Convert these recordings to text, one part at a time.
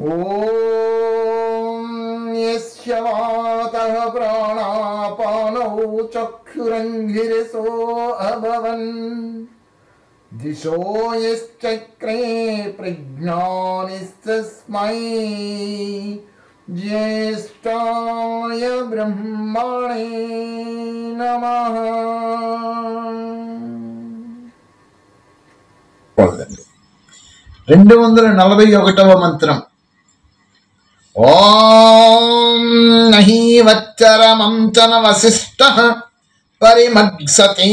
ఓం యస్య వాతః ప్రాణాపానౌ చక్షురంఘిరసో అభవన్ దిశో యశ్చక్రే ప్రజ్ఞానిస్తస్మై జ్యేష్ఠాయ బ్రహ్మణే నమః. 241వ మంత్రం. ఓం నహి వచ్చరమంచన వసిష్ఠః పరిమగ్సతే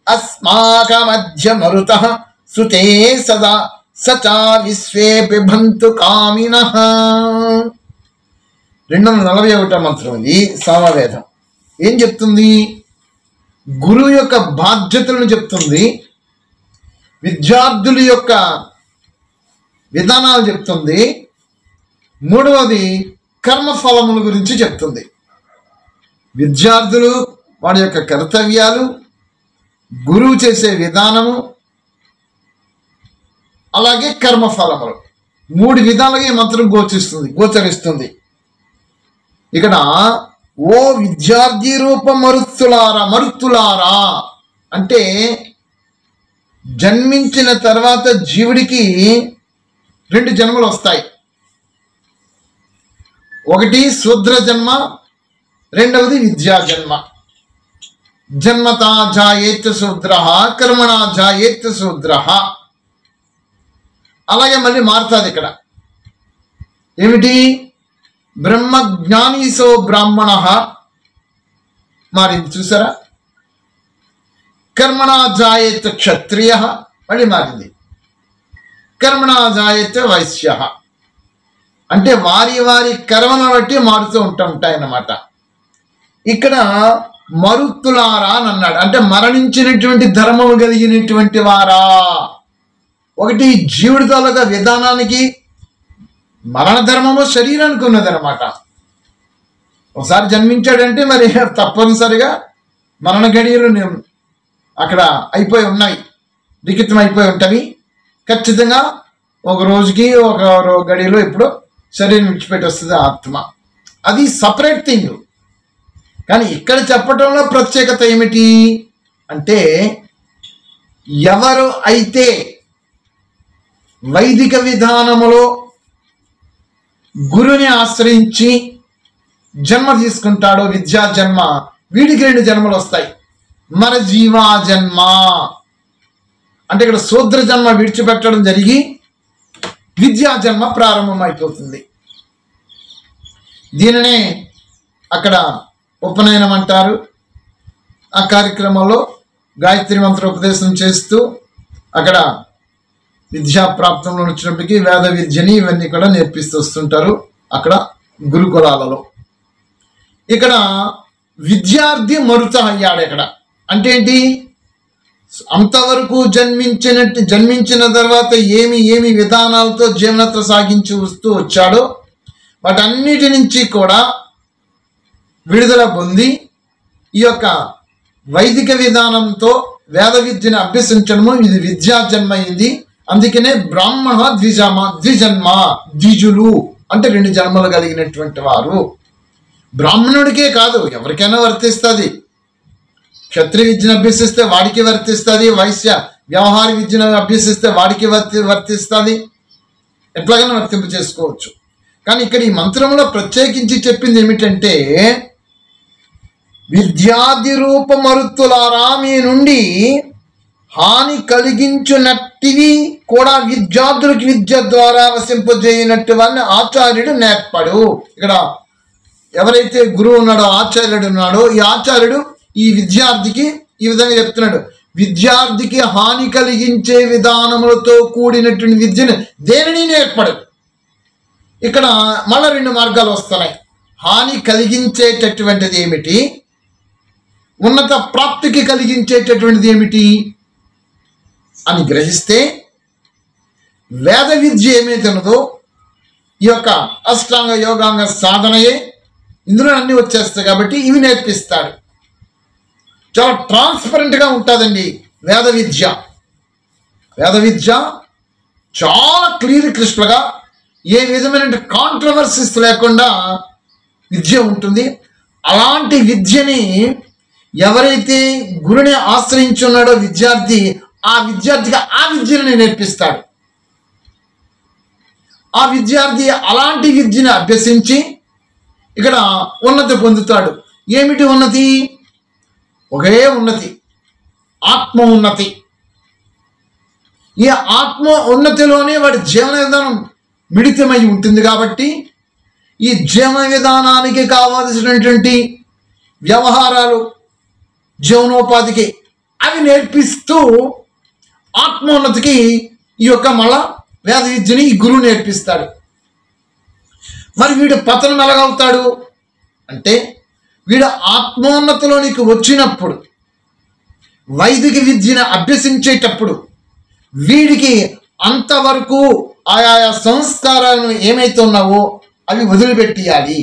అస్మాకమధ్య మరుతః సుతే సదా సచా విశ్వే పిబంతు కామినః. 241వ మంత్రం. ఇది సామవేదం. ఏం చెప్తుంది? గురువు యొక్క బాధ్యతలను చెప్తుంది, విద్యార్థుల యొక్క విధానాలు చెప్తుంది, మూడవది కర్మఫలముల గురించి చెప్తుంది. విద్యార్థులు వాడి యొక్క కర్తవ్యాలు, గురువు చేసే విధానము, అలాగే కర్మఫలములు, 3 విధాలుగా ఈ మంత్రం గోచరిస్తుంది. ఇక్కడ ఓ విద్యార్థి రూప మరుత్తులారా అంటే జన్మించిన తర్వాత జీవుడికి 2 జన్మలు వస్తాయి. ఒకటి శూద్ర జన్మ, రెండవది విద్యా జన్మ. జన్మతా జాయేత్ శూద్ర, కర్మణా జాయేత్ శూద్ర. అలాగే మళ్ళీ మారుతుంది ఇక్కడ. ఏమిటి? బ్రహ్మజ్ఞానీసో బ్రాహ్మణ మారింది, చూసారా? కర్మణా జాయేత్ క్షత్రియ మళ్ళీ మారింది. కర్మణా జాయేత్ వైశ్య. అంటే వారి వారి కర్మను బట్టి మారుతూ ఉంటాయన్నమాట. ఇక్కడ మరుత్తులారా అని అన్నాడు. అంటే మరణించినటువంటి ధర్మము కలిగినటువంటి వారా. ఒకటి జీవుడి తాలూకా విధానానికి మరణ ధర్మము శరీరానికి ఉన్నదన్నమాట. ఒకసారి జన్మించాడంటే మరి తప్పనిసరిగా మరణ గడియలు అక్కడ అయిపోయి ఉన్నాయి, లిఖితం అయిపోయి ఉంటవి. ఖచ్చితంగా ఒక రోజుకి ఒక గడియలో ఇప్పుడు శరీరం విడిచిపెట్టి వస్తుంది ఆత్మ. అది సపరేట్ థింగ్. కానీ ఇక్కడ చెప్పడంలో ప్రత్యేకత ఏమిటి అంటే, ఎవరు అయితే వైదిక విధానములో గురుని ఆశ్రయించి జన్మ తీసుకుంటాడో విద్యా జన్మ, వీడికి 2 జన్మలు వస్తాయి. మర జీవా జన్మ అంటే ఇక్కడ శూద్ర జన్మ విడిచిపెట్టడం జరిగి విద్యా జన్మ ప్రారంభమైపోతుంది. దీనినే అక్కడ ఉపనయనం అంటారు. ఆ కార్యక్రమంలో గాయత్రి మంత్ర ఉపదేశం చేస్తూ అక్కడ విద్యా ప్రాప్తంలో వచ్చినప్పటికీ వేద విద్యని ఇవన్నీ కూడా నేర్పిస్తూ వస్తుంటారు అక్కడ గురుకులాలలో. ఇక్కడ విద్యార్థి మరుత అయ్యాడు. ఇక్కడ అంటే ఏంటి? అంతవరకు జన్మించిన తర్వాత ఏమి విధానాలతో జీవనత సాగించి వస్తూ వచ్చాడో వాటన్నిటి నుంచి కూడా విడుదల పొంది ఈ యొక్క వైదిక విధానంతో వేద విద్యను అభ్యసించడము, ఇది విద్యా జన్మ అయింది. అందుకనే బ్రాహ్మణ ద్విజులు అంటే 2 జన్మలు కలిగినటువంటి వారు. బ్రాహ్మణుడికే కాదు, ఎవరికైనా వర్తిస్తుంది. క్షత్రియ విద్యను అభ్యసిస్తే వాడికి వర్తిస్తుంది, వైశ్య వ్యవహార విద్యను అభ్యసిస్తే వాడికి వర్తిస్తుంది. ఎట్లాగైనా వర్తింపు చేసుకోవచ్చు. కానీ ఇక్కడ ఈ మంత్రంలో ప్రత్యేకించి చెప్పింది ఏమిటంటే, విద్యార్థి రూప మరుత్తులారా మీ నుండి హాని కలిగించునట్టివి కూడా విద్యార్థులకు విద్య ద్వారా వసింపజేయనట్టు వాళ్ళని ఆచార్యుడు నేర్పడు. ఇక్కడ ఎవరైతే గురువు ఉన్నాడో, ఆచార్యుడు ఉన్నాడో, ఈ ఆచార్యుడు ఈ విద్యార్థికి ఈ విధంగా చెప్తున్నాడు. విద్యార్థికి హాని కలిగించే విధానములతో కూడినటువంటి విద్యను దేనిని నేర్పడు. ఇక్కడ మళ్ళీ 2 మార్గాలు వస్తున్నాయి. హాని కలిగించేటటువంటిది ఏమిటి, ఉన్నత ప్రాప్తికి కలిగించేటటువంటిది ఏమిటి అని గ్రహిస్తే, వేద విద్య ఏమైతే ఉన్నదో ఈ యొక్క అష్టాంగ యోగాంగ సాధనయే ఇందులో అన్నీ వచ్చేస్తాయి. కాబట్టి ఇవి నేర్పిస్తాడు. చాలా ట్రాన్స్పరెంట్గా ఉంటుందండి వేద విద్య. వేద విద్య చాలా క్లియర్ క్రిస్టల్గా ఏ విధమైన కాంట్రవర్సీస్ లేకుండా విద్య ఉంటుంది. అలాంటి విద్యని ఎవరైతే గురుని ఆశ్రయించున్నాడో విద్యార్థి, ఆ విద్యార్థిగా ఆ విద్యని నేర్పిస్తాడు. ఆ విద్యార్థి అలాంటి విద్యను అభ్యసించి ఇక్కడ ఉన్నతి పొందుతాడు. ఏమిటి ఉన్నతి? ఒకే ఉన్నతి, ఆత్మ ఉన్నతి. ఈ ఆత్మ ఉన్నతిలోనే వాడి జీవన విధానం మిళితమై ఉంటుంది. కాబట్టి ఈ జీవన విధానానికి కావాల్సినటువంటి వ్యవహారాలు, జీవనోపాధికి అవి నేర్పిస్తూ ఆత్మోన్నతికి ఈ యొక్క మళ్ళా వేద విద్యని ఈ గురువు నేర్పిస్తాడు. మరి వీడు పతనం ఎలాగవుతాడు అంటే, వీడు ఆత్మోన్నతిలోనికి వచ్చినప్పుడు, వైదిక విద్యను అభ్యసించేటప్పుడు వీడికి అంతవరకు ఆయా సంస్కారాలను ఏమైతే ఉన్నావో అవి వదిలిపెట్టియాలి.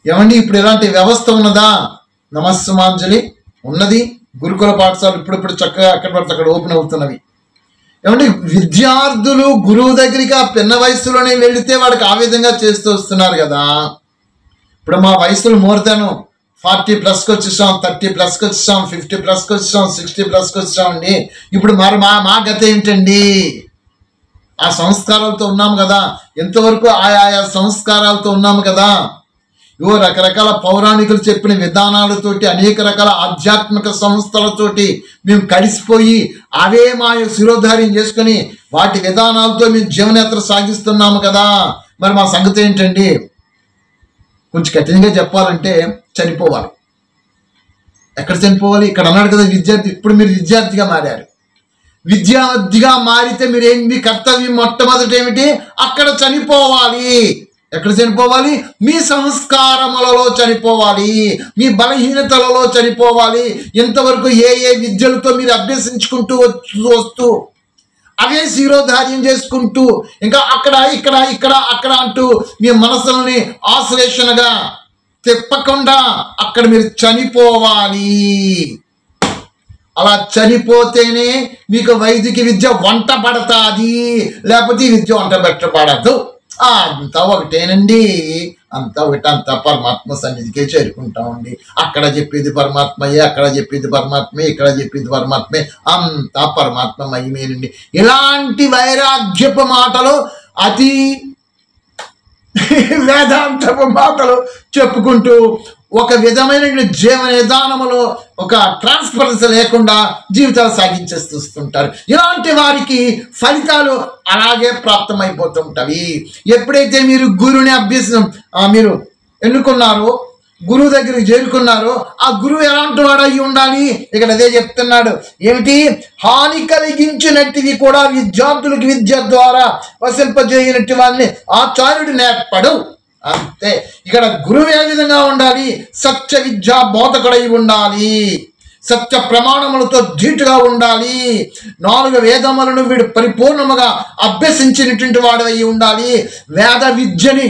ఏమండి, ఇప్పుడు ఎలాంటి వ్యవస్థ ఉన్నదా? నమస్సుమాంజలి ఉన్నది. గురుకుల పాఠశాలలు ఇప్పుడిప్పుడు చక్కగా అక్కడ పడితే అక్కడ ఓపెన్ అవుతున్నవి. ఏమంటే విద్యార్థులు గురువు దగ్గరికి ఆ పిన్న వయసులోనే వెళితే వాడికి ఆ విధంగా చేస్తూ వస్తున్నారు కదా. ఇప్పుడు మా వయసులు మోర్దాను 40+ వచ్చేసాం, 30+ వచ్చేసాం, 50+ వచ్చేసాం, 60+ వచ్చేసాం అండి. ఇప్పుడు మరి మా గత ఏంటండి? ఆ సంస్కారాలతో ఉన్నాము కదా, ఎంతవరకు ఆయా సంస్కారాలతో ఉన్నాము కదా. ఇవో రకరకాల పౌరాణికులు చెప్పిన విధానాలతోటి, అనేక రకాల ఆధ్యాత్మిక సంస్థలతోటి మేము కలిసిపోయి అవే మా శిరోధార్యం చేసుకొని వాటి విధానాలతో మేము జీవనయాత్ర సాగిస్తున్నాము కదా. మరి మా సంగతి ఏంటండి? కొంచెం కఠినంగా చెప్పాలంటే చనిపోవాలి. ఎక్కడ చనిపోవాలి? ఇక్కడ అన్నాడు కదా విద్యార్థి. ఇప్పుడు మీరు విద్యార్థిగా మారారు. విద్యార్థిగా మారితే మీ కర్తవ్యం మొట్టమొదటి ఏమిటి? అక్కడ చనిపోవాలి. ఎక్కడ చనిపోవాలి? మీ సంస్కారములలో చనిపోవాలి, మీ బలహీనతలలో చనిపోవాలి. ఇంతవరకు ఏ విద్యలతో మీరు అభ్యసించుకుంటూ వస్తూ అవే శిరోధార్యం చేసుకుంటూ ఇంకా అక్కడ ఇక్కడ ఇక్కడ అక్కడ అంటూ మీ మనసులని ఆశ్లేషణగా తిప్పకుండా అక్కడ మీరు చనిపోవాలి. అలా చనిపోతేనే మీకు వైదిక విద్య వంట పడతాది, లేకపోతే ఈ విద్య వంట పెట్టబడదు. అంతా ఒకటేనండి, అంతా ఒకటి, అంతా పరమాత్మ సన్నిధికే చేరుకుంటామండి. అక్కడ చెప్పేది పరమాత్మయే, అక్కడ చెప్పేది పరమాత్మే, ఇక్కడ చెప్పేది పరమాత్మే, అంతా పరమాత్మ మహిమేనండి. ఇలాంటి వైరాగ్యపు మాటలు, అతి వేదాంతపు మాటలు చెప్పుకుంటూ ఒక విధమైన జీవన విధానములో ఒక ట్రాన్స్పరెన్సీ లేకుండా జీవితాలు సాగించేస్తుంటారు. ఇలాంటి వారికి ఫలితాలు అలాగే ప్రాప్తమైపోతుంటవి. ఎప్పుడైతే మీరు గురువుని మీరు ఎన్నుకున్నారో, గురువు దగ్గరికి చేరుకున్నారో, ఆ గురువు ఎలాంటి వాడు అయి ఉండాలి? ఇక్కడ అదే చెప్తున్నాడు. ఏమిటి? హాని కలిగించినట్టువి కూడా విద్యార్థులకు విద్య ద్వారా వసింపజేయనట్టు వాళ్ళని ఆచార్యుడు నేర్పడు. అంతే. ఇక్కడ గురువు ఏ విధంగా ఉండాలి? సత్య విద్యా బోధకుడై ఉండాలి, సత్య ప్రమాణములతో ధీటుగా ఉండాలి, 4 వేదములను వీడు పరిపూర్ణముగా అభ్యసించినటువంటి వాడు అయి ఉండాలి. వేద విద్యని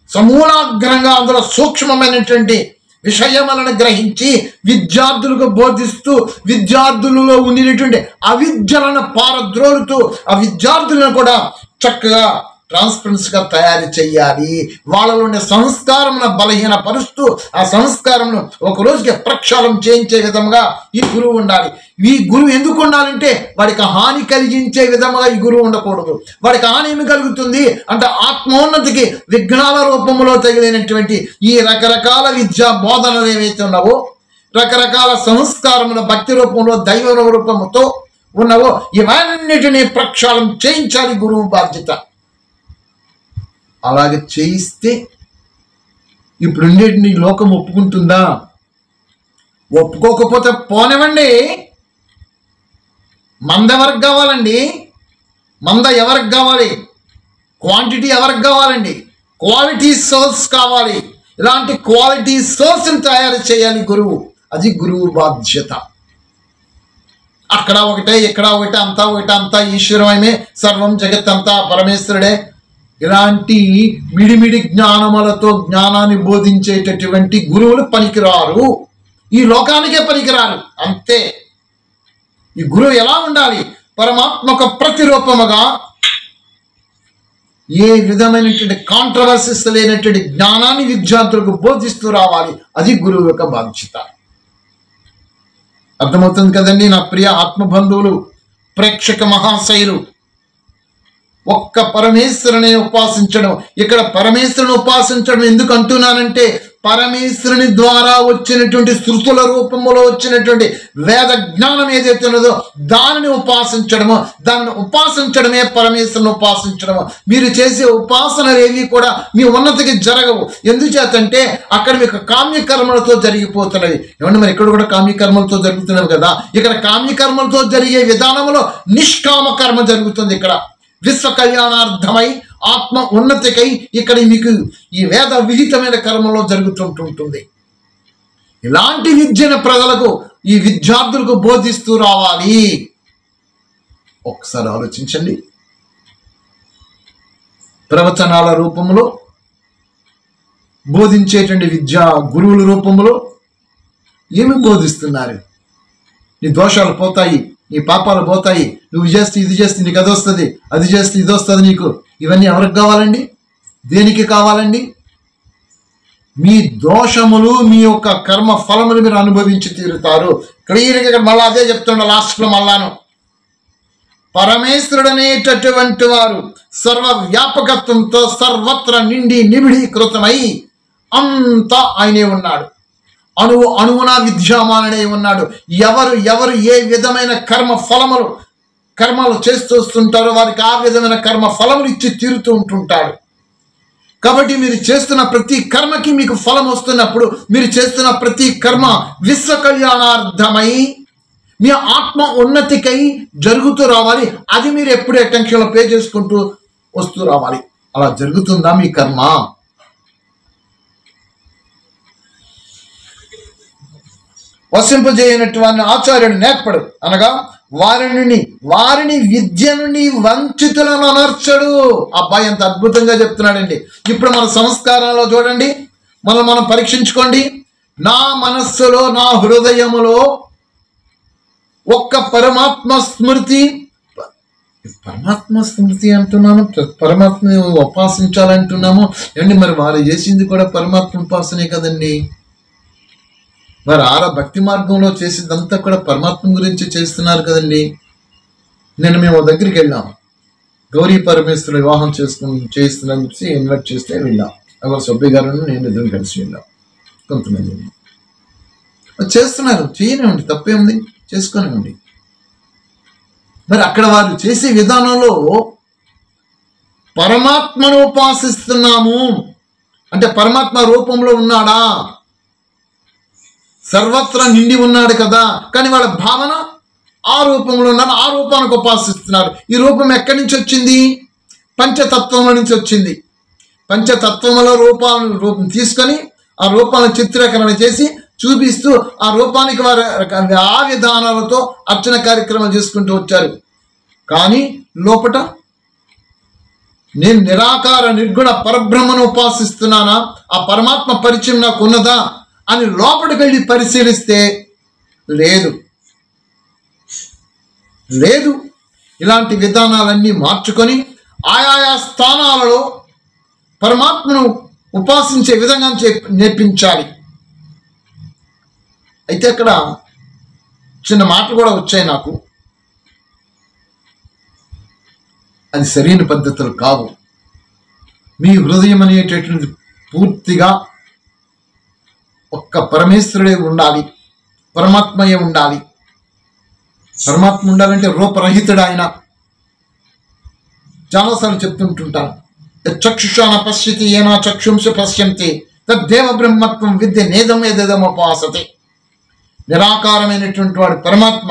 సమూలాగ్రంగా అందులో సూక్ష్మమైనటువంటి విషయములను గ్రహించి విద్యార్థులకు బోధిస్తూ విద్యార్థులలో ఉండినటువంటి అవిద్యలను పారద్రోలుతూ ఆ విద్యార్థులను కూడా చక్కగా ట్రాన్స్పరెన్స్గా తయారు చేయాలి. వాళ్ళలో ఉండే సంస్కారమును బలహీనపరుస్తూ ఆ సంస్కారమును ఒక రోజుకి ప్రక్షాళన చేయించే విధంగా ఈ గురువు ఉండాలి. ఈ గురువు ఎందుకు ఉండాలంటే వాడికి హాని కలిగించే విధంగా ఈ గురువు ఉండకూడదు. వాడికి హాని ఏమి కలుగుతుంది అంటే ఆత్మోన్నతికి విఘ్నాల రూపంలో తగిలినటువంటి ఈ రకరకాల విద్యా బోధనలు ఏవైతే ఉన్నావో, రకరకాల సంస్కారముల భక్తి రూపంలో దైవ రూపముతో ఉన్నావో, ఇవన్నిటినీ ప్రక్షాళన చేయించాలి గురువు బాధ్యత. అలాగే చేయిస్తే ఇప్పుడు ఉండేటిని లోకం ఒప్పుకుంటుందా? ఒప్పుకోకపోతే పోనివ్వండి. మంద ఎవరికి కావాలండి? మంద ఎవరికి కావాలి? క్వాంటిటీ ఎవరికి కావాలండి? క్వాలిటీ సోర్స్ కావాలి. ఇలాంటి క్వాలిటీ సోర్స్ని తయారు చేయాలి గురువు. అది గురువు బాధ్యత. అక్కడ ఒకటే, ఇక్కడ ఒకటే, అంతా ఒకటే, అంతా ఈశ్వరమయమే, సర్వం జగత్ అంతా పరమేశ్వరుడే. ఇలాంటి మిడిమిడి జ్ఞానములతో జ్ఞానాన్ని బోధించేటటువంటి గురువులు పనికిరారు, ఈ లోకానికే పనికిరారు. అంతే. ఈ గురువు ఎలా ఉండాలి? పరమాత్మక ప్రతిరూపముగా ఏ విధమైనటువంటి కాంట్రవర్సీస్ లేనటువంటి జ్ఞానాన్ని విద్యార్థులకు బోధిస్తూ రావాలి. అది గురువు యొక్క బాధ్యత. అర్థమవుతుంది కదండి నా ప్రియ ఆత్మబంధువులు, ప్రేక్షక మహాశయులు. ఒక్క పరమేశ్వరుని ఉపాసించడం. ఇక్కడ పరమేశ్వరుని ఉపాసించడం ఎందుకు అంటున్నానంటే, పరమేశ్వరుని ద్వారా వచ్చినటువంటి శృతుల రూపంలో వచ్చినటువంటి వేద జ్ఞానం ఏదైతే ఉన్నదో దానిని ఉపాసించడము, దాన్ని ఉపాసించడమే పరమేశ్వరుని ఉపాసించడము. మీరు చేసే ఉపాసనలు ఏవి కూడా మీ ఉన్నతికి జరగవు. ఎందుచేతంటే అక్కడ మీకు కామ్యకర్మలతో జరిగిపోతున్నవి. ఏమంటే మరి ఇక్కడ కూడా కామ్యకర్మలతో జరుగుతున్నవి కదా. ఇక్కడ కామ్యకర్మలతో జరిగే విధానంలో నిష్కామ కర్మ జరుగుతుంది. ఇక్కడ విశ్వ కళ్యాణార్థమై ఆత్మ ఉన్నతికై ఇక్కడ మీకు ఈ వేద విహితమైన కర్మలో జరుగుతుంటుంది. ఇలాంటి విద్యను ప్రజలకు, ఈ విద్యార్థులకు బోధిస్తూ రావాలి. ఒకసారి ఆలోచించండి. ప్రవచనాల రూపంలో బోధించేటువంటి విద్యా గురువుల రూపంలో ఏమి బోధిస్తున్నారు? నీ దోషాలు పోతాయి, నీ పాపాలు పోతాయి, నువ్వు చేస్తే ఇది చేస్తే నీకు అది వస్తుంది, అది చేస్తే ఇది వస్తుంది నీకు. ఇవన్నీ ఎవరికి కావాలండి? దేనికి కావాలండి? మీ దోషములు, మీ యొక్క కర్మ ఫలములు మీరు అనుభవించి తీరుతారు. క్లియర్గా ఇక్కడ మళ్ళా అదే చెప్తుండ లాస్ట్లో మళ్ళాను. పరమేశ్వరుడు అనేటటువంటి వారు సర్వ వ్యాపకత్వంతో సర్వత్ర నిండి నిబిడీకృతమై అంతా ఆయనే ఉన్నాడు. అణువు అణువున విద్యామానుడై ఉన్నాడు. ఎవరు ఏ విధమైన కర్మలు చేస్తూ వస్తుంటారో వారికి ఆ విధమైన కర్మ ఫలములు ఇచ్చి తీరుతూ ఉంటుంటాడు. కాబట్టి మీరు చేస్తున్న ప్రతి కర్మకి మీకు ఫలం వస్తున్నప్పుడు, మీరు చేస్తున్న ప్రతి కర్మ విశ్వ కళ్యాణార్థమై మీ ఆత్మ ఉన్నతికై జరుగుతూ రావాలి. అది మీరు ఎప్పుడు అటెన్షన్లో పే చేసుకుంటూ వస్తూ రావాలి. అలా జరుగుతుందా మీ కర్మ? వసింపజేయనటువంటి ఆచార్యుడు నేర్పడు, అనగా వారిని విద్య నుండి వంచితులను అనర్చడు. అబ్బాయి ఎంత అద్భుతంగా చెప్తున్నాడండి. ఇప్పుడు మన సంస్కారంలో చూడండి, మనం పరీక్షించుకోండి. నా మనస్సులో, నా హృదయములో ఒక్క పరమాత్మ స్మృతి అంటున్నాను, పరమాత్మని ఉపాసించాలంటున్నాము. ఏమండి మరి వారు చేసింది కూడా పరమాత్మ ఉపాసనే కదండి. మరి భక్తి మార్గంలో చేసేదంతా కూడా పరమాత్మ గురించి చేస్తున్నారు కదండి. నేను మేము దగ్గరికి వెళ్ళాం, గౌరీ పరమేశ్వరుడు వివాహం చేస్తున్నాను చెప్పి ఇన్వైట్ చేస్తే వెళ్ళాం. ఎవరు సభ్య గారు నేను ఇద్దరు కలిసి వెళ్ళాం. కొంతమంది చేస్తున్నారు, చేయనివ్వండి, తప్పేముంది, చేసుకోనివ్వండి. మరి అక్కడ వారు చేసే విధానంలో పరమాత్మను ఉపాసిస్తున్నాము అంటే పరమాత్మ రూపంలో ఉన్నాడా? సర్వత్రా నిండి ఉన్నాడు కదా. కానీ వాళ్ళ భావన ఆ రూపంలో ఉన్నాడు, ఆ రూపానికి ఉపాసిస్తున్నారు. ఈ రూపం ఎక్కడి నుంచి వచ్చింది? పంచతత్వంలో నుంచి వచ్చింది. పంచతత్వముల రూపం తీసుకొని ఆ రూపాలను చిత్రీకరణ చేసి చూపిస్తూ ఆ రూపానికి వారు ఆ విధానాలతో అర్చన కార్యక్రమాలు చేసుకుంటూ వచ్చారు. కానీ లోపట నేను నిరాకార నిర్గుణ పరబ్రహ్మను ఉపాసిస్తున్నానా, ఆ పరమాత్మ పరిచయం నాకు ఉన్నదా అని లోపలికి వెళ్ళి పరిశీలిస్తే లేదు. ఇలాంటి విధానాలన్నీ మార్చుకొని ఆయా స్థానాలలో పరమాత్మను ఉపాసించే విధంగా నేర్పించాలి. అయితే అక్కడ చిన్న మాటలు కూడా వచ్చాయి నాకు. అది సరైన పద్ధతులు కావు. మీ హృదయం అనేటటువంటి పూర్తిగా ఒక్క పరమేశ్వరుడే ఉండాలి, పరమాత్మయే ఉండాలి. పరమాత్మ ఉండాలంటే రూపరహితుడు ఆయన. చాలాసార్లు చెప్తుంటుంటాను, చక్షుషాన పశ్యతి ఏనా చక్షుంష పశ్యంతి తద్దేవ బ్రహ్మత్వం విద్య నేదం ఏదేదముపాసతే. నిరాకారమైనటువంటి వాడు పరమాత్మ.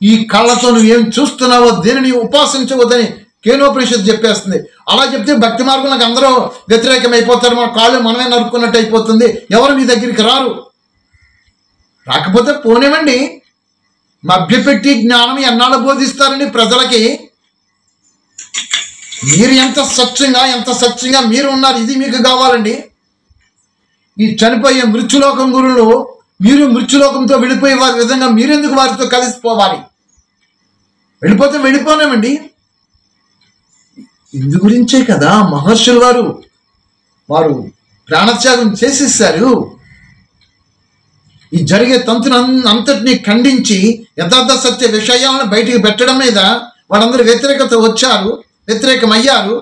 ఈ కళ్ళతో నువ్వేం చూస్తున్నావో దేనిని ఉపాసించవద్దని కేనోపనిషత్తు చెప్పేస్తుంది. అలా చెప్తే భక్తి మార్గంలోకి అందరూ వ్యతిరేకమైపోతారు. మన కాళ్ళు మనమే నరుక్కున్నట్టు అయిపోతుంది. ఎవరు మీ దగ్గరికి రాకపోతే పోనివ్వండి. మభ్యపెట్టి జ్ఞానం ఎన్నాళ్ళు బోధిస్తారని ప్రజలకి. మీరు ఎంత సత్యంగా మీరు ఉన్నారు, ఇది మీకు కావాలండి. ఈ చనిపోయే మృత్యులోకం గురులు మీరు మృత్యులోకంతో వెళ్ళిపోయే వారి విధంగా మీరెందుకు వారితో కలిసిపోవాలి? వెళ్ళిపోతే వెళ్ళిపోనేమండి. ఇందు గురించే కదా మహర్షులు వారు ప్రాణత్యాగం చేసేసారు. ఈ జరిగే తంతును అంతటినీ ఖండించి యథార్థ సత్య విషయాలను బయటికి పెట్టడం మీద వాళ్ళందరూ వ్యతిరేకమయ్యారు.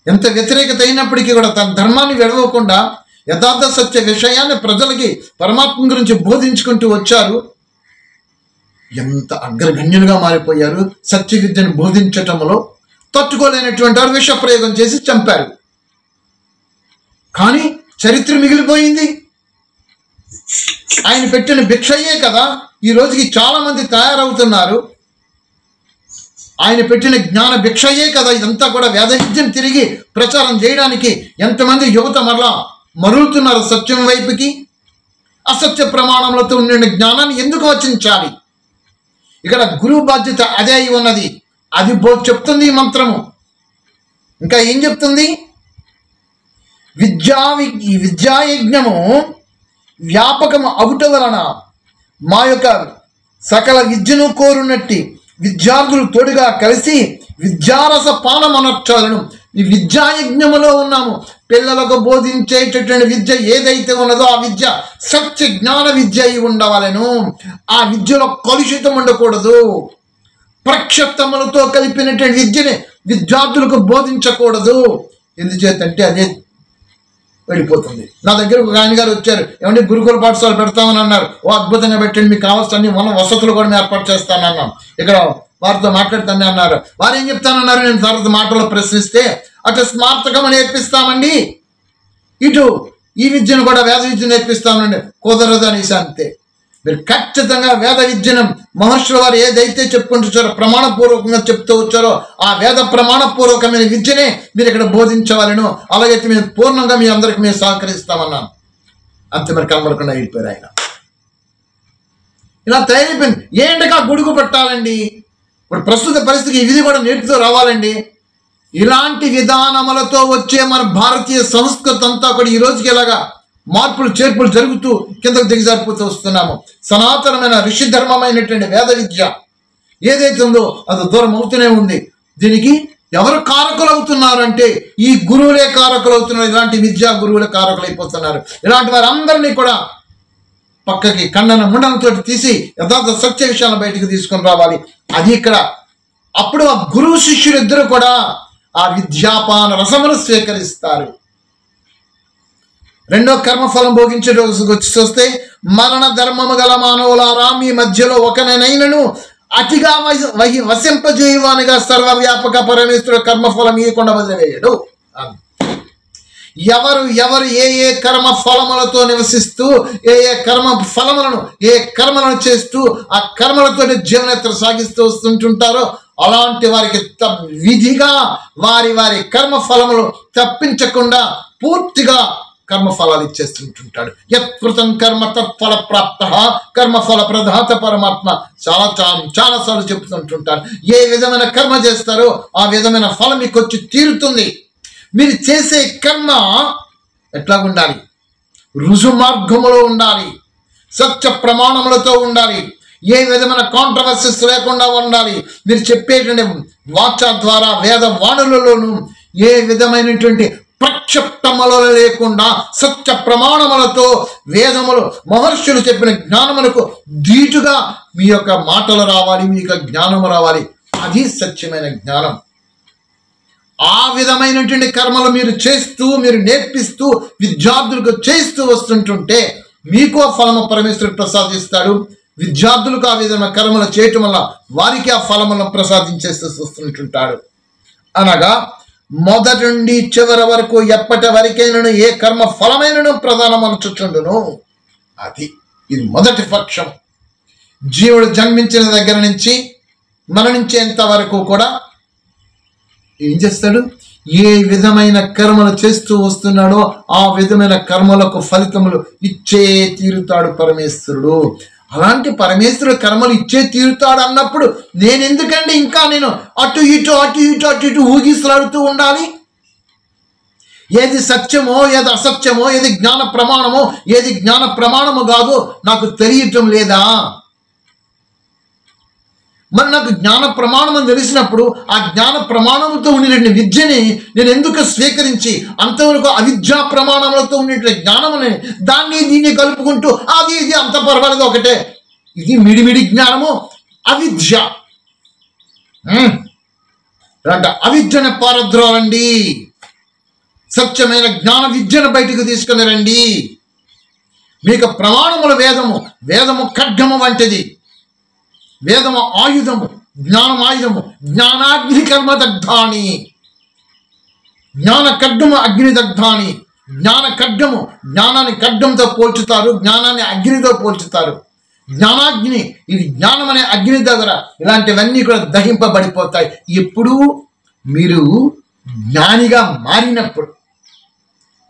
ఎంత వ్యతిరేకత అయినప్పటికీ కూడా తన ధర్మాన్ని విడవకుండా యథార్థ సత్య విషయాన్ని ప్రజలకి పరమాత్మ గురించి బోధించుకుంటూ వచ్చారు. ఎంత అగ్రగణ్యులుగా మారిపోయారు. సత్య విద్యను బోధించటంలో తట్టుకోలేనటువంటి వారు విష ప్రయోగం చేసి చంపారు. కానీ చరిత్ర మిగిలిపోయింది. ఆయన పెట్టిన భిక్షయే కదా ఈ రోజుకి చాలా మంది తయారవుతున్నారు. ఆయన పెట్టిన జ్ఞాన భిక్షయే కదా ఇదంతా కూడా వేద విద్యను తిరిగి ప్రచారం చేయడానికి ఎంతమంది యువత మరులుతున్నారు సత్యం వైపుకి. అసత్య ప్రమాణములతో ఉండిన జ్ఞానాన్ని ఎందుకు వచించాలి? ఇక్కడ గురువు బాధ్యత అదే అయి ఉన్నది. అది చెప్తుంది ఈ మంత్రము. ఇంకా ఏం చెప్తుంది? విద్యాయజ్ఞము వ్యాపకము అవుట వలన మా యొక్క సకల విద్యను కోరునట్టి విద్యార్థులు తోడుగా కలిసి విద్యారస పానమనర్చాలను. ఈ విద్యాయజ్ఞములో ఉన్నాము. పిల్లలకు బోధించేటటువంటి విద్య ఏదైతే ఉన్నదో ఆ విద్య సత్య జ్ఞాన విద్య అయి ఉండవలెను. ఆ విద్యలో కలుషితం ఉండకూడదు. ప్రక్షత్తములతో కలిపినటువంటి విద్యని విద్యార్థులకు బోధించకూడదు. ఎందుచేతంటే అదే వెళ్ళిపోతుంది. నా దగ్గర ఒక ఆయన గారు వచ్చారు, ఏమంటే గురుకుల పాఠశాల పెడతామని అన్నారు. ఓ అద్భుతంగా పెట్టండి, మీకు కావాల్సిన వసతులు కూడా ఏర్పాటు చేస్తానన్నాం. ఇక్కడ వారితో మాట్లాడుతానే అన్నారు. వారు ఏం చెప్తానన్నారు? నేను తర్వాత మాటలో ప్రశ్నిస్తే అటు స్మార్తకం నేర్పిస్తామండి, ఇటు ఈ విద్యను కూడా వేద విద్య నేర్పిస్తామండి. కుదరదు అనేసి అంతే. మీరు ఖచ్చితంగా వేద విద్యను మహర్షుల వారు ఏదైతే చెప్పుకుంటున్నారో ప్రమాణపూర్వకంగా చెప్తూ వచ్చారో ఆ వేద ప్రమాణపూర్వకమైన విద్యనే మీరు ఇక్కడ బోధించవాలను. అలాగైతే మేము పూర్ణంగా మీ అందరికి మేము సహకరిస్తామన్నాను. అంతే. మరి కనబడకుండా వెళ్ళిపోయారు ఆయన. ఇలా తయారైపోయింది. ఏంటగా గొడుగు పెట్టాలండి? ఇప్పుడు ప్రస్తుత పరిస్థితికి ఇది కూడా నేర్పుతూ రావాలండి. ఇలాంటి విధానములతో వచ్చే మన భారతీయ సంస్కృతి అంతా కూడా ఈ రోజుకి ఇలాగా మార్పులు చేర్పులు జరుగుతూ కిందకు దిగజారిపోతూ వస్తున్నాము. సనాతనమైన ఋషి ధర్మమైనటువంటి వేద విద్య ఏదైతే ఉందో అది దూరం అవుతూనే ఉంది. దీనికి ఎవరు కారకులు అవుతున్నారంటే ఈ గురువులే కారకులు అవుతున్నారు. ఇలాంటి విద్యా గురువులే కారకులు అయిపోతున్నారు. ఇలాంటి వారందరినీ కూడా పక్కకి ఖండన ముండలతో తీసి యథార్థ సత్య విషయాలను బయటకు తీసుకొని రావాలి. అది ఇక్కడ. అప్పుడు ఆ గురువు శిష్యులు ఇద్దరు కూడా ఆ విద్యాపాన రసమును స్వీకరిస్తారు. రెండో కర్మఫలం భోగించే రోజు వచ్చి చూస్తే మరణ ధర్మము గల మానవులారా మీ మధ్యలో ఒకనైనను అతిగా వసింపజేయువానిగా సర్వవ్యాపక పరమేశ్వరుడు కర్మఫలం ఇవ్వకుండా వదిలేయడు. ఎవరు ఏ కర్మ ఫలములతో నివసిస్తూ ఏ కర్మ ఫలములను ఏ కర్మలను చేస్తూ ఆ కర్మలతో జీవనయాత్ర సాగిస్తూ వస్తుంటుంటారో అలాంటి వారికి విధిగా వారి కర్మ ఫలములు తప్పించకుండా పూర్తిగా కర్మఫలాలు ఇచ్చేస్తుంటుంటాడు. యత్కృతం కర్మ తత్ఫల ప్రాప్త కర్మఫల ప్రదాత పరమాత్మ చాలాసార్లు చెప్తుంటుంటారు. ఏ విధమైన కర్మ చేస్తారో ఆ విధమైన ఫలం మీకు వచ్చి తీరుతుంది. మీరు చేసే కర్మ ఎట్లా ఉండాలి? రుజు మార్గములో ఉండాలి, సత్య ప్రమాణములతో ఉండాలి, ఏ విధమైన కాంట్రవర్సీస్ లేకుండా ఉండాలి. మీరు చెప్పేటువంటి వాచ ద్వారా వేద వాణులలోనూ ఏ విధమైనటువంటి ప్రక్షిప్తములు లేకుండా సత్య ప్రమాణములతో వేదములు మహర్షులు చెప్పిన జ్ఞానములకు ధీటుగా మీ యొక్క మాటలు రావాలి, మీ యొక్క జ్ఞానము రావాలి. అది సత్యమైన జ్ఞానం. ఆ విధమైనటువంటి కర్మలు మీరు నేర్పిస్తూ విద్యార్థులకు చేస్తూ వస్తుంటుంటే మీకు ఆ ఫలము పరమేశ్వరుడు ప్రసాదిస్తాడు. విద్యార్థులకు ఆ విధమైన కర్మలు చేయటం వల్ల వారికి ఆ ఫలములను ప్రసాదించేస్తూ వస్తుంటుంటాడు. అనగా మొదటి నుండి చివరి వరకు ఎప్పటి వరకైనను ఏ కర్మ ఫలమైనను ప్రధానమనుచుచుండును. ఇది మొదటి పక్షం. జీవుడు జన్మించిన దగ్గర నుంచి మరణించేంత వరకు కూడా ఏం చేస్తాడు? ఏ విధమైన కర్మలు చేస్తూ వస్తున్నాడో ఆ విధమైన కర్మలకు ఫలితములు ఇచ్చే తీరుతాడు పరమేశ్వరుడు. అలాంటి పరమేశ్వరుడు కర్మలు ఇచ్చే తీరుతాడు అన్నప్పుడు నేనెందుకండి ఇంకా నేను అటు ఇటు ఊగిసలాడుతూ ఉండాలి? ఏది సత్యమో ఏది అసత్యమో, ఏది జ్ఞాన ప్రమాణమో ఏది జ్ఞాన ప్రమాణము కాదో నాకు తెలియటం లేదా? మరి నాకు జ్ఞాన ప్రమాణం అని తెలిసినప్పుడు ఆ జ్ఞాన ప్రమాణంతో ఉండినటువంటి విద్యని నేను ఎందుకు స్వీకరించి అంతవరకు అవిద్యా ప్రమాణములతో ఉండేటువంటి జ్ఞానముని దాన్ని దీన్ని కలుపుకుంటూ అది ఇది అంత పర్వాలేదు ఒకటే, ఇది మిడిమిడి జ్ఞానము అవిద్య అంటే అవిద్యను పారద్రోలండి, సత్యమైన జ్ఞాన విద్యను బయటకు తీసుకుని రండి. మీకు ప్రమాణముల వేదము ఖడ్గము వంటిది, వేదము ఆయుధము, జ్ఞానం ఆయుధము. జ్ఞానాగ్ని కర్మదగ్ధాని, జ్ఞాన ఖడ్గము అగ్నిదగ్ధాని. జ్ఞాన ఖడ్గము, జ్ఞానాన్ని ఖడ్గంతో పోల్చుతారు, జ్ఞానాన్ని అగ్నితో పోల్చుతారు. జ్ఞానాగ్ని, ఇది జ్ఞానం అనే అగ్ని దగ్గర ఇలాంటివన్నీ కూడా దహింపబడిపోతాయి. ఎప్పుడు మీరు జ్ఞానిగా మారినప్పుడు,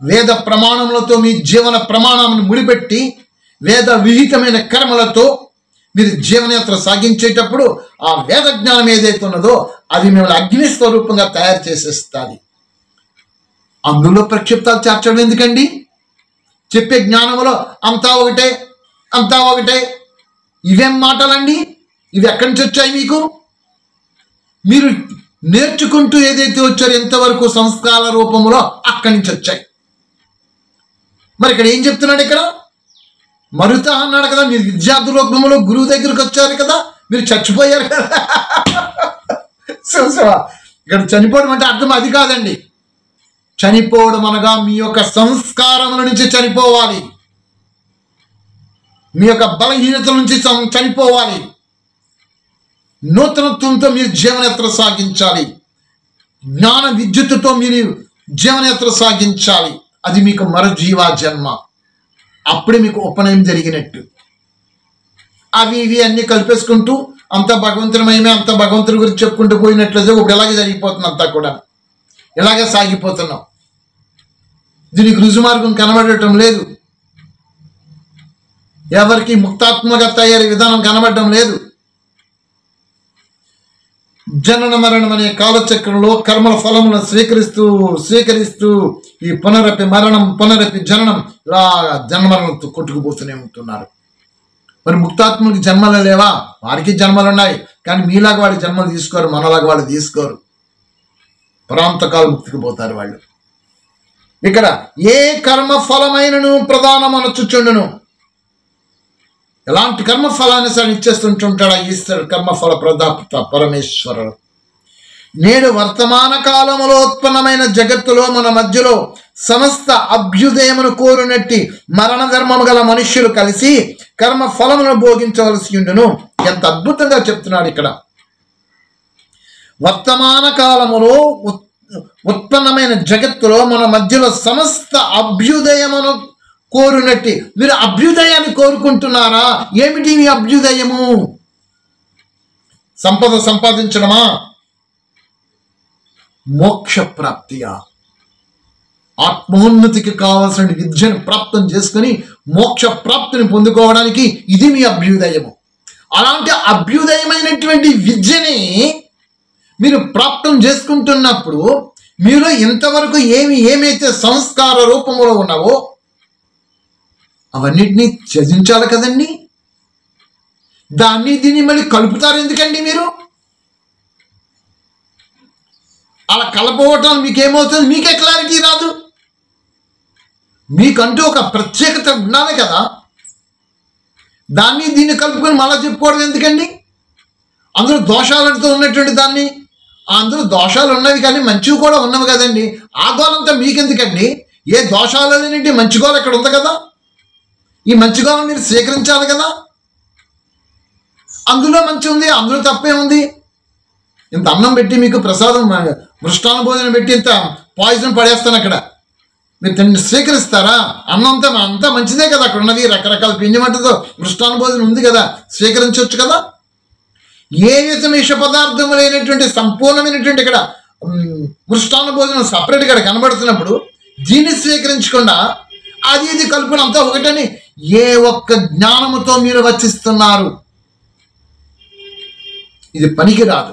వేద ప్రమాణములతో మీ జీవన ప్రమాణాలను ముడిపెట్టి వేద విహితమైన కర్మలతో మీరు జీవనయాత్ర సాగించేటప్పుడు ఆ వేద జ్ఞానం ఏదైతే ఉన్నదో అది మిమ్మల్ని అగ్ని స్వరూపంగా తయారు చేసేస్తుంది. అందులో ప్రక్షిప్తాలు చేర్చడం ఎందుకండి? చెప్పే జ్ఞానంలో అంతా ఒకటే, అంతా ఒకటే. ఇవేం మాటలండి? ఇవి ఎక్కడి నుంచి వచ్చాయి మీకు? మీరు నేర్చుకుంటూ ఏదైతే వచ్చారో ఎంతవరకు సంస్కార రూపంలో అక్కడి నుంచి వచ్చాయి. మరి ఇక్కడ ఏం చెప్తున్నాడు? ఇక్కడ మరుత అన్నాడు కదా, మీరు విద్యార్థి రూపంలో గురువు దగ్గరికి వచ్చారు కదా, మీరు చచ్చిపోయారు కదా. ఇక్కడ చనిపోవడం అంటే అర్థం అది కాదండి. చనిపోవడం అనగా మీ యొక్క సంస్కారముల నుంచి చనిపోవాలి, మీ యొక్క బలహీనతల నుంచి చనిపోవాలి. నూతనత్వంతో మీరు జీవనయాత్ర సాగించాలి, జ్ఞాన విద్యుత్తుతో మీరు జీవనయాత్ర సాగించాలి. అది మీకు మరుజీవా జన్మ. అప్పుడే మీకు ఉపనయనం జరిగినట్టు. అవి ఇవి అన్నీ కలిపేసుకుంటూ అంత భగవంతునమయమే, అంత భగవంతుడి గురించి చెప్పుకుంటూ పోయినట్లయితే ఇప్పుడు ఎలాగే జరిగిపోతుంది, అంతా కూడా ఇలాగే సాగిపోతున్నాం. దీనికి రుజుమార్గం కనబడటం లేదు, ఎవరికి ముక్తాత్మగా తయారీ విధానం కనబడటం లేదు. జనన మరణం అనే కాలచక్రంలో కర్మల ఫలములను స్వీకరిస్తూ ఈ పునరపి మరణం పునరపి జననం ఇలా జన్మలతో కొట్టుకుపోతూనే ఉంటున్నారు. మరి ముక్తాత్మకి జన్మలు లేవా? వారికి జన్మలు ఉన్నాయి, కానీ మీలాగా వాడి జన్మలు తీసుకోరు, మనలాగా వాళ్ళు తీసుకోరు. పరాంతకాల ముక్తికి పోతారు వాళ్ళు. ఇక్కడ ఏ కర్మ ఫలమైనను ప్రధానమనొచ్చుచుండును. ఎలాంటి కర్మఫలాన్ని సరే ఇచ్చేస్తుంటుంటాడు ఈశ్వరుడు, కర్మఫల ప్రదాత పరమేశ్వరుడు. నేడు వర్తమాన కాలములో ఉత్పన్నమైన జగత్తులో మన మధ్యలో సమస్త అభ్యుదయమును కోరునట్టి మరణ ధర్మము గల మనుష్యులు కలిసి కర్మ ఫలమును భోగించవలసి ఉండును. ఎంత అద్భుతంగా చెప్తున్నాడు ఇక్కడ. వర్తమాన కాలములో ఉత్పన్నమైన జగత్తులో మన మధ్యలో సమస్త అభ్యుదయమును కోరునట్టి. మీరు అభ్యుదయాన్ని కోరుకుంటున్నారా? ఏమిటి మీ అభ్యుదయము? సంపద సంపాదించడమా? మోక్ష ప్రాప్తియా? ఆత్మోన్నతికి కావాల్సిన విద్యను ప్రాప్తం చేసుకుని మోక్ష ప్రాప్తిని పొందుకోవడానికి ఇది మీ అభ్యుదయము. అలాంటి అభ్యుదయమైనటువంటి విద్యని మీరు ప్రాప్తం చేసుకుంటున్నప్పుడు మీలో ఇంతవరకు ఏమైతే సంస్కార రూపంలో ఉన్నావో అవన్నిటినీ త్యజించాలి కదండి. దాన్ని దీన్ని మళ్ళీ కలుపుతారు ఎందుకండి మీరు? అలా కలపవటం మీకేమవుతుంది? మీకే క్లారిటీ రాదు. మీకంటూ ఒక ప్రత్యేకత ఉండాలి కదా. దాన్ని దీన్ని కలుపుకొని మళ్ళా చెప్పుకోవడం ఎందుకండి? అందులో దోషాలతో ఉన్నటువంటి దాన్ని, అందులో దోషాలు ఉన్నవి కానీ మంచివి కూడా ఉన్నవి కదండి. ఆ గోలంతా మీకెందుకండి? ఏ దోషాలు లేనింటి మంచి గోలు ఇక్కడ ఉంది కదా. ఈ మంచి గోలను మీరు స్వీకరించాలి కదా. అందులో మంచి ఉంది, అందులో తప్పే ఉంది. ఇంత అన్నం పెట్టి మీకు ప్రసాదం మృష్టాన్న భోజనం పెట్టి ఇంత పాయిజన్ పడేస్తాను అక్కడ, మీరు తిండి స్వీకరిస్తారా? అన్నంతా అంతా మంచిదే కదా, అక్కడ ఉన్నది రకరకాల పిండి వంటతో మృష్టాన్న భోజనం ఉంది కదా, స్వీకరించవచ్చు కదా. ఏ విష పదార్థము లేనటువంటి సంపూర్ణమైనటువంటి ఇక్కడ మృష్టాన్న భోజనం సపరేట్ ఇక్కడ కనబడుతున్నప్పుడు దీన్ని స్వీకరించకుండా అది ఇది కలుపుని అంతా ఒకటని ఏ ఒక్క జ్ఞానముతో మీరు వచ్చిస్తున్నారు? ఇది పనికి రాదు.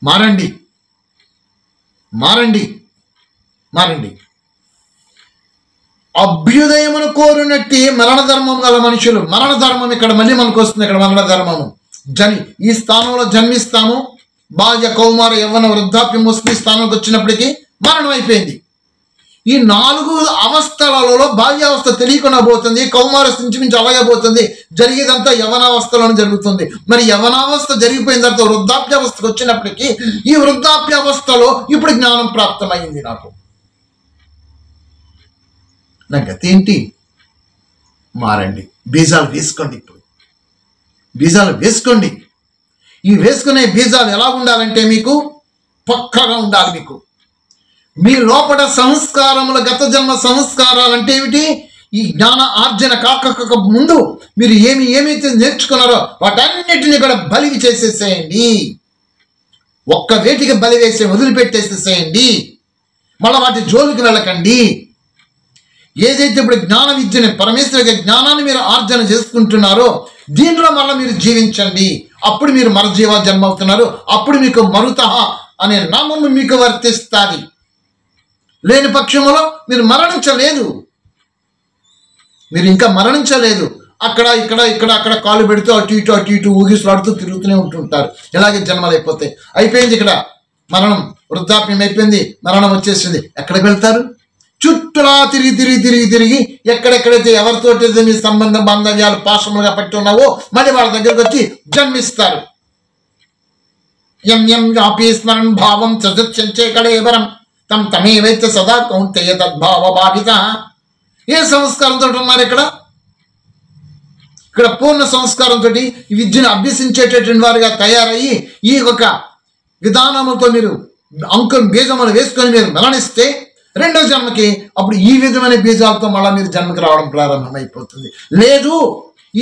మారండి, మారండి, మారండి. అభ్యుదయమును కోరునట్టి మరణ ధర్మం గల మనుషులు. మరణ ధర్మం ఇక్కడ మళ్ళీ మనకు వస్తుంది. ఇక్కడ మరణ ధర్మము ఈ స్థానంలో జన్మిస్తాము, బాల్య కౌమార యవ్వన వృద్ధాప్యం ముస్లిం స్థానంలోకి వచ్చినప్పటికీ మరణం అయిపోయింది. ఈ 4 అవస్థలలో బాల్యావస్థ తెలియకుండా పోతుంది, కౌమారస్థ నుంచి అలాగే పోతుంది, జరిగేదంతా యవనావస్థలోనే జరుగుతుంది. మరి యవనావస్థ జరిగిపోయిన తర్వాత వృద్ధాప్యావస్థకు వచ్చినప్పటికీ ఈ వృద్ధాప్యావస్థలో ఇప్పుడు జ్ఞానం ప్రాప్తమైంది. నా గతి ఏంటి? మారండి, బీజాలు వేసుకోండి. ఇప్పుడు బీజాలు వేసుకోండి. ఈ వేసుకునే బీజాలు ఎలా ఉండాలంటే మీకు పక్కాగా ఉండాలి. మీకు మీ లోపల సంస్కారముల గత జన్మ సంస్కారాలు అంటే ఏమిటి? ఈ జ్ఞాన ఆర్జన కాక ముందు మీరు ఏమైతే నేర్చుకున్నారో వాటన్నిటిని కూడా బలికి చేసేసేయండి. ఒక్క వేటికి బలి వేసి వదిలిపెట్టేసేసేయండి. మళ్ళీ వాటి జోలికి వెళ్ళకండి. ఏదైతే ఇప్పుడు జ్ఞాన విద్యని పరమేశ్వర జ్ఞానాన్ని మీరు ఆర్జన చేసుకుంటున్నారో దీనిలో మళ్ళీ మీరు జీవించండి. అప్పుడు మీరు మరజీవ జన్మ అవుతున్నారు. అప్పుడు మీకు మరుత అనే నామము మీకు వర్తిస్తుంది. లేని పక్షంలో మీరు మరణించలేదు. మీరు ఇంకా మరణించలేదు. అక్కడ ఇక్కడ ఇక్కడ అక్కడ కాలు పెడుతూ అటు ఇటు ఊగిసలాడుతూ తిరుగుతూనే ఉంటుంటారు. ఇలాగే జన్మలు అయిపోయింది. ఇక్కడ మరణం, వృద్ధాప్యం అయిపోయింది, మరణం వచ్చేసింది. ఎక్కడికి వెళ్తారు? చుట్టూలా తిరిగి ఎక్కడెక్కడైతే ఎవరితోటి మీ సంబంధ బాంధవ్యాలు పాశములుగా పట్టి ఉన్నావో మళ్ళీ వాళ్ళ దగ్గరకు వచ్చి జన్మిస్తారు. స్మరణ్ భావం చతుర్చే కళేవరం తమేవైతే సదా కౌంతేయ తద్భావ బాధిత. ఏ సంస్కారంతో ఉన్నారు? ఇక్కడ పూర్ణ సంస్కారంతో ఈ విద్యను అభ్యసించేటటువంటి వారిగా తయారయ్యి ఈ ఒక విధానముతో మీరు బీజములు వేసుకొని మీరు మరణిస్తే రెండో జన్మకి అప్పుడు ఈ విధమైన బీజాలతో మళ్ళీ మీరు జన్మకి రావడం ప్రారంభమైపోతుంది. లేదు,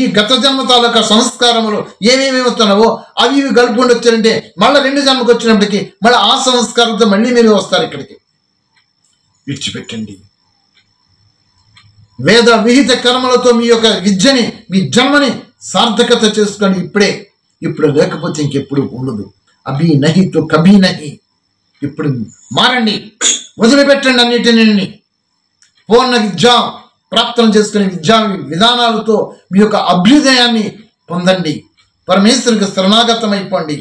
ఈ గత జన్మ తాలూకా సంస్కారములు ఏమేమి వస్తున్నావో అవి కలుపుకొని వచ్చారంటే మళ్ళీ 2 జన్మకి వచ్చినప్పటికీ మళ్ళీ ఆ సంస్కారంతో మళ్ళీ మీరు వస్తారు. ఇక్కడికి విడిచిపెట్టండి. వేద విహిత కర్మలతో మీ యొక్క విద్యని, మీ జన్మని సార్థకత చేసుకోండి. ఇప్పుడు లేకపోతే ఇంకెప్పుడు ఉండదు. అభి నహి తో కభీ నహి. ఇప్పుడు మారండి, వదిలిపెట్టండి అన్నిటిని. పూర్ణ విద్యా ప్రాప్తం చేసుకునే విద్యా విధానాలతో మీ యొక్క అభ్యుదయాన్ని పొందండి. పరమేశ్వరునికి శరణాగతం అయిపోండి.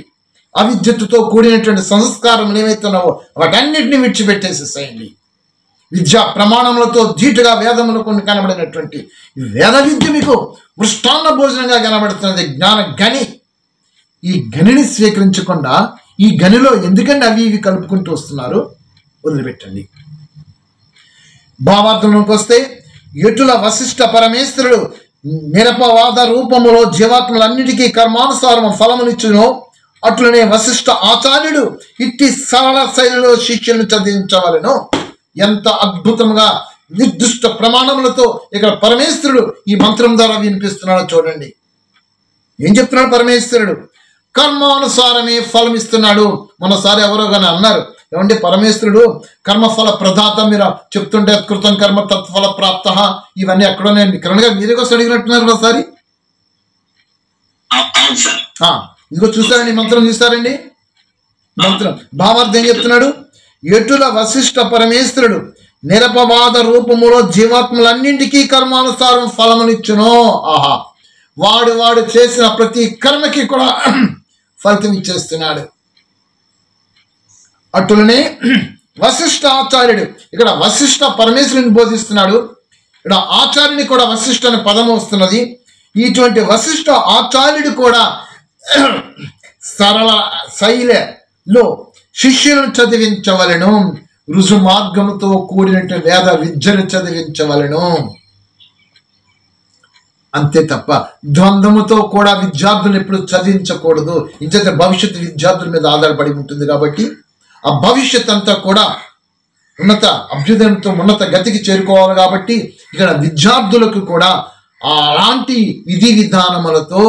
అవిద్యతో కూడినటువంటి సంస్కారం ఏవైతున్నావో వాటన్నిటిని విడిచిపెట్టేసేసేయండి. విద్యా ప్రమాణములతో ధీటుగా వేదములు కొన్ని కనబడినటువంటి వేద విద్య మీకు మృష్టాన్న భోజనంగా కనబడుతున్నది. జ్ఞాన గని. ఈ గనిని స్వీకరించకుండా ఈ గనిలో ఎందుకంటే అవి ఇవి కలుపుకుంటూ వస్తున్నారు? వదిలిపెట్టండి. భావార్థంలోకి వస్తే ఎటుల వశిష్ఠ పరమేశ్వరుడు నిరపవాద రూపములో జీవాత్మలన్నిటికీ కర్మానుసారం ఫలమునిచ్చును అట్లనే వశిష్ఠ ఆచార్యుడు ఇట్టి సరళ శైలిలో శిష్యులను చదివించవలెను. ఎంత అద్భుతంగా నిర్దిష్ట ప్రమాణములతో ఇక్కడ పరమేశ్వరుడు ఈ మంత్రం ద్వారా వినిపిస్తున్నాడో చూడండి. ఏం చెప్తున్నాడు పరమేశ్వరుడు? కర్మానుసారమే ఫలం ఇస్తున్నాడు. మొన్నసారి ఎవరో కానీ అన్నారు, ఏమంటే పరమేశ్వరుడు కర్మఫల ప్రదాత, మీరు చెప్తుంటే కృతం కర్మ తత్ఫల ప్రాప్త, ఇవన్నీ ఎక్కడో నేను కిరణ్ గారు మీరే కోసం అడిగినట్టున్నారు ఒకసారి. ఇదిగో చూసారండి, మంత్రం చూసారండి. మంత్రం భావార్థం ఏం చెప్తున్నాడు? ఎటుల వశిష్ఠ పరమేశ్వరుడు నిరపవాద రూపములో జీవాత్మలన్నింటికీ కర్మానుసారం ఫలమునిచ్చును. ఆహా, వాడు చేసిన ప్రతి కర్మకి కూడా ఫలితం ఇచ్చేస్తున్నాడు. అటులనే వశిష్ఠ ఆచార్యుడు, ఇక్కడ వశిష్ఠ పరమేశ్వరుని బోధిస్తున్నాడు. ఇక్కడ ఆచార్యుని కూడా వశిష్ఠ అనే పదము వస్తున్నది. ఇటువంటి వశిష్ఠ ఆచార్యుడు కూడా సరళ శైలిలో శిష్యులను చదివించవలెను. రుజు మార్గముతో కూడినట్టు వేద విద్యను చదివించవలెను. అంతే తప్ప ద్వంద్వముతో కూడా విద్యార్థులు ఎప్పుడు చదివించకూడదు. ఇంకైతే భవిష్యత్తు విద్యార్థుల మీద ఆధారపడి ఉంటుంది. కాబట్టి ఆ భవిష్యత్ అంతా కూడా ఉన్నత అభ్యుదయంతో ఉన్నత గతికి చేరుకోవాలి. కాబట్టి ఇక్కడ విద్యార్థులకు కూడా అలాంటి విధి విధానములతో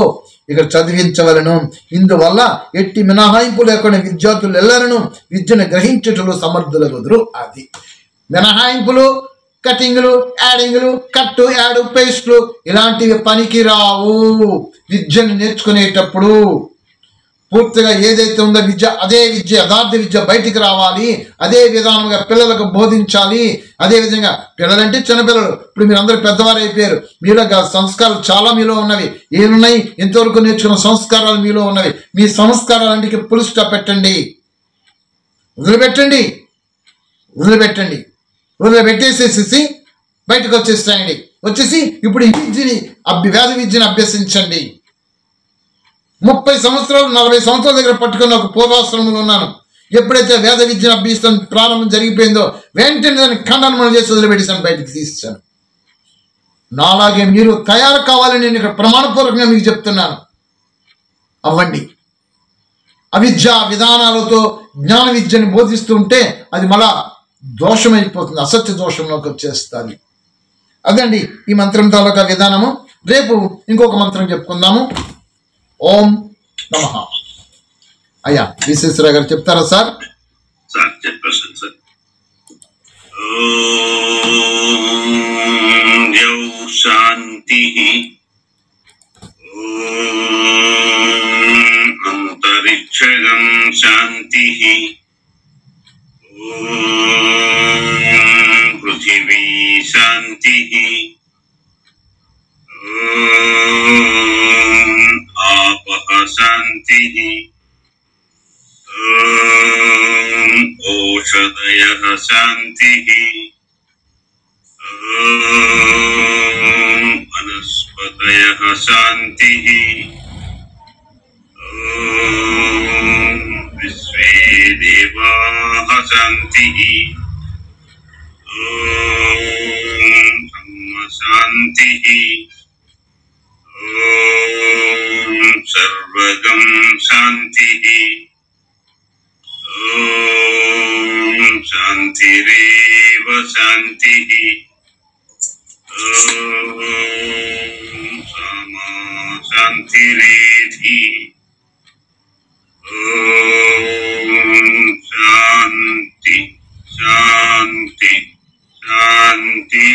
ఇక్కడ చదివించవలను. ఇందువల్ల ఎట్టి మినహాయింపు లేకుండా విద్యార్థులు ఎల్లరను విద్యను గ్రహించుటలో సమర్థులగుదురు. అది మినహాయింపులు, కటింగ్లు, యాడింగ్లు, కట్టు యాడు పేస్ట్లు ఇలాంటివి పనికి రావు. విద్యను నేర్చుకునేటప్పుడు పూర్తిగా ఏదైతే ఉందో విద్య, అదే విద్య, యథార్థ విద్య బయటికి రావాలి. అదే విధానంగా పిల్లలకు బోధించాలి. అదే విధంగా పిల్లలంటే చిన్నపిల్లలు, ఇప్పుడు మీరు అందరూ పెద్దవారు అయిపోయారు. మీలో సంస్కారాలు చాలా మీలో ఉన్నవి. ఏమున్నాయి? ఇంతవరకు నేర్చుకున్న సంస్కారాలు మీలో ఉన్నవి. మీ సంస్కారాలంటికి పుల్ స్టాప్ పెట్టండి. వదిలిపెట్టండి. వదిలిపెట్టేసేసి బయటకు వచ్చేస్తాయండి. వచ్చేసి ఇప్పుడు ఈ విద్యని వేద విద్యను అభ్యసించండి. 30 సంవత్సరాలు 40 సంవత్సరాల దగ్గర పట్టుకున్న ఒక పూర్వాశ్రమంలో ఉన్నాను. ఎప్పుడైతే వేద విద్యను అభ్యసిస్తాను ప్రారంభం జరిగిపోయిందో వెంటనే దాన్ని ఖండనం చేసి వదిలిపెట్టేసాను, బయటకు తీస్తాను. నాలాగే మీరు తయారు కావాలని నేను ఇక్కడ ప్రమాణపూర్వకంగా మీకు చెప్తున్నాను. అవ్వండి. అవిద్యా విధానాలతో జ్ఞాన విద్యని బోధిస్తూ ఉంటే అది మళ్ళా దోషమైపోతుంది, అసత్య దోషంలోకి వచ్చేస్తుంది. అదండి ఈ మంత్రం తాలూకా విధానము. రేపు ఇంకొక మంత్రం చెప్పుకుందాము. ఓం నమః. అయ్యా విశ్వేశ్వరరావు గారు చెప్తారా సార్? చెప్పేస్తాను సార్. ఓం ద్యౌ శాంతి, ఓం అంతరిక్షగం శాంతి, ఓం పృథివీ శాంతి, ఓం ఆపః శాంతి, ఓం ఓషధయః శాంతి, ఓం వనస్పతయః శాంతి, ఓం విశ్వే దేవాః శాంతి, ఓం బ్రహ్మ శాంతి, ఓం సర్వగం శాంతి, ఓం శాంతిరేవ శాంతి, ఓం సమా శాంతిరేధి, ఓం శాంతి శాంతి శాంతి.